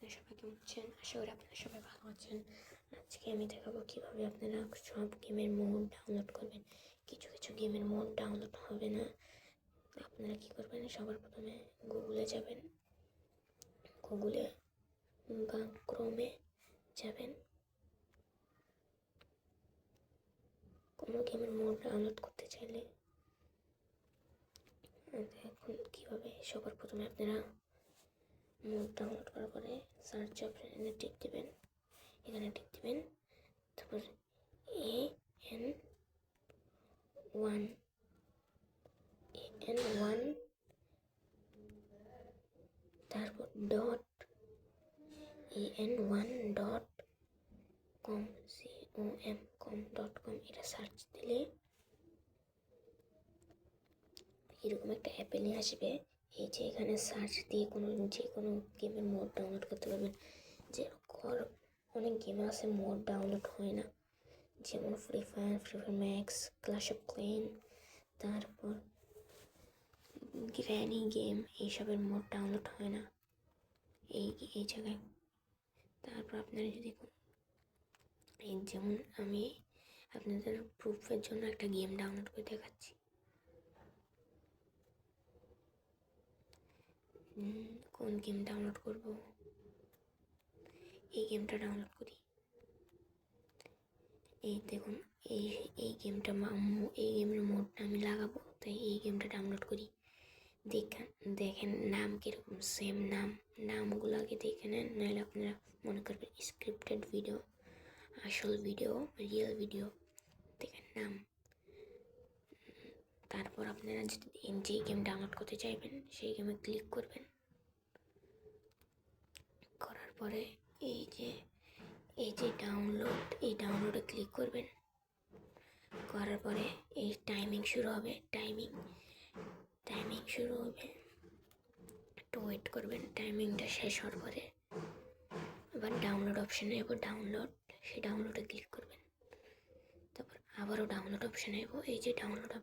আপনারা সবাই কেমন আছেন? আশা করি আপনারা সবাই ভালো আছেন। আজকে আমি দেখাবো কীভাবে আপনারা সব গেমের মোড ডাউনলোড করবেন। কিছু কিছু গেমের মোড ডাউনলোড হবে না। আপনারা কী করবেন, সবার প্রথমে গুগলে যাবেন, গুগলে বা ক্রোমে যাবেন। কোনো গেমের মোড ডাউনলোড করতে চাইলে এখন কীভাবে, সবার প্রথমে আপনারা মোড ডাউনলোড করার পরে সার্চ অপশানে টিপ দেবেন, এখানে টিপ দেবেন, তারপর AN1 তারপর AN1.com এটা সার্চ দিলে এরকম একটা অ্যাপে নিয়ে আসবে। এই যে এখানে সার্চ দিয়ে যে কোনো গেমের মোড ডাউনলোড করতে পারবেন। যে অনেক গেম আছে মোড ডাউনলোড হয় না, যেমন Free Fire Max, Clash of Clans, তারপর গ্র্যানি গেম, এইসবের মোড ডাউনলোড হয় না এই জায়গায়। তারপর আপনারা যদি যেমন আমি আপনাদের প্রুফের জন্য একটা গেম ডাউনলোড করে দেখাচ্ছি। কোন গেম ডাউনলোড করব? এই গেমটা ডাউনলোড করি। এই দেখুন, এই গেমটা এই গেমের মোডটা আমি লাগাবো, তাই এই গেমটা ডাউনলোড করি। দেখেন নাম কীরকম, সেম নামগুলো আগে দেখে নেন, নাহলে আপনারা মনে করবেন স্ক্রিপ্টেড ভিডিও, আসল ভিডিও, রিয়েল ভিডিও। দেখেন নাম। তারপর আপনারা যে গেম ডাউনলোড করতে চাইবেন সেই গেমে ক্লিক করবেন। করার পরে এই যে ডাউনলোডে ক্লিক করবেন। করার পরে এই টাইমিং শুরু হবে, একটু ওয়েট করবেন। টাইমিংটা শেষ হওয়ার পরে এবার ডাউনলোড অপশানে যাবো, সেই ডাউনলোডে ক্লিক করবেন। তারপর আবারও ডাউনলোড অপশানে যাবো, এই যে ডাউনলোড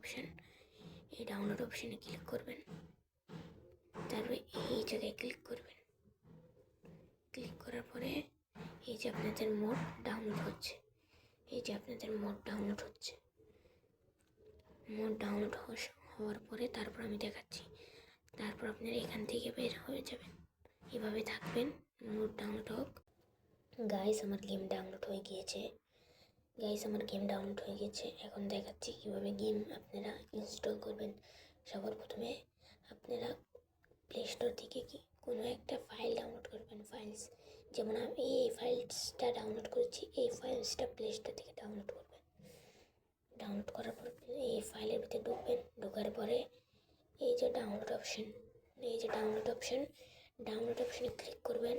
অপশানে ক্লিক করবেন। তারপরে এই জায়গায় ক্লিক করবেন। ক্লিক করার পরে এই যে আপনাদের মোড ডাউনলোড হচ্ছে, মোড ডাউনলোড হওয়ার পরে তারপর আমি দেখাচ্ছি। তারপর আপনারা এখান থেকে বের হয়ে যাবেন, এভাবে থাকবেন, মোড ডাউনলোড হোক। গাইস আমার গেম ডাউনলোড হয়ে গিয়েছে। এখন দেখাচ্ছি কীভাবে গেম আপনারা ইনস্টল করবেন। সবার প্রথমে আপনারা প্লে স্টোর থেকে কোনো একটা ফাইল ডাউনলোড করবেন। যেমন আমি এই ফাইলসটা ডাউনলোড করেছি, এই ফাইলসটা প্লে স্টোর থেকে ডাউনলোড করবেন। ডাউনলোড করার পর এই ফাইলের ভিতরে ঢোকার পরে এই যে ডাউনলোড অপশানে ক্লিক করবেন।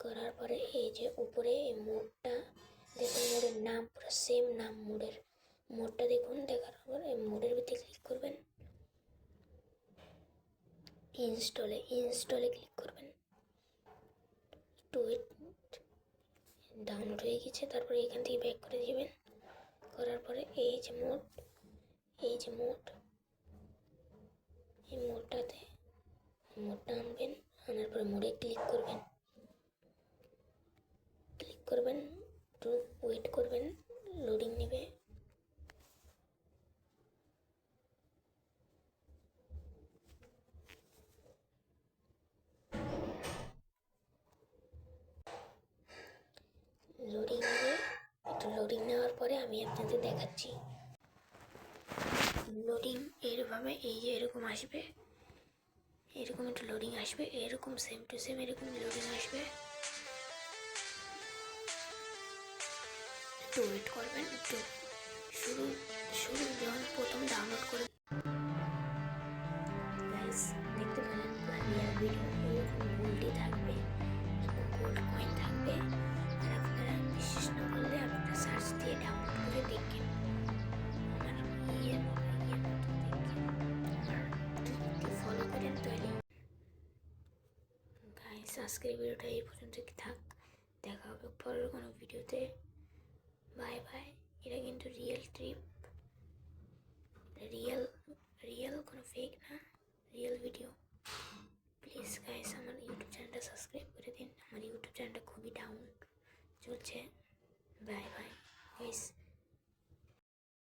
করার পরে এই যে উপরে এই মোডটা দেখুন, মোডের নাম পুরো সেম নাম, মোডটা দেখুন। দেখার পর এই মোডের ভিতরে ক্লিক করবেন। ইনস্টলে ক্লিক করবেন। ডাউনলোড হয়ে গেছে। তারপরে এখান থেকে ব্যাক করে দিবেন। করার পরে এই মোডটা আনবেন। আনার পরে মোডে ক্লিক করবেন, একটু ওয়েট করবেন, লোডিং নেবে। লোডিং নেওয়ার পরে আমি আপনাদের দেখাচ্ছি। লোডিং এইভাবে এই যে এরকম আসবে, এরকম একটু লোডিং আসবে, এরকম সেম টু সেম এরকম লোডিং আসবে। একটু ওয়েট করবেন, একটু শুরু যখন প্রথম ডাউনলোড করে গাইস দেখতে পেলেন রিয়েল ভিডিও, এরকম গোল্ডই থাকবে, গোল্ড কয়েন থাকবে। আর আপনারা বিশ্বাস না করলে আপনারা সার্চ দিয়ে ডাউনলোড করে দেখেন। আমার ফলো করেন তাহলে। গাইস আজকের ভিডিওটা এই পর্যন্ত থাক, দেখা হবে পরের কোনো ভিডিওতে। Bye bye. এটা কিন্তু রিয়েল ট্রিপ, রিয়েল কোনো ফেক না, রিয়েল ভিডিও। প্লিজ গাইস আমার ইউটিউব চ্যানেলটা সাবস্ক্রাইব করে দিন। হচ্ছে বাই।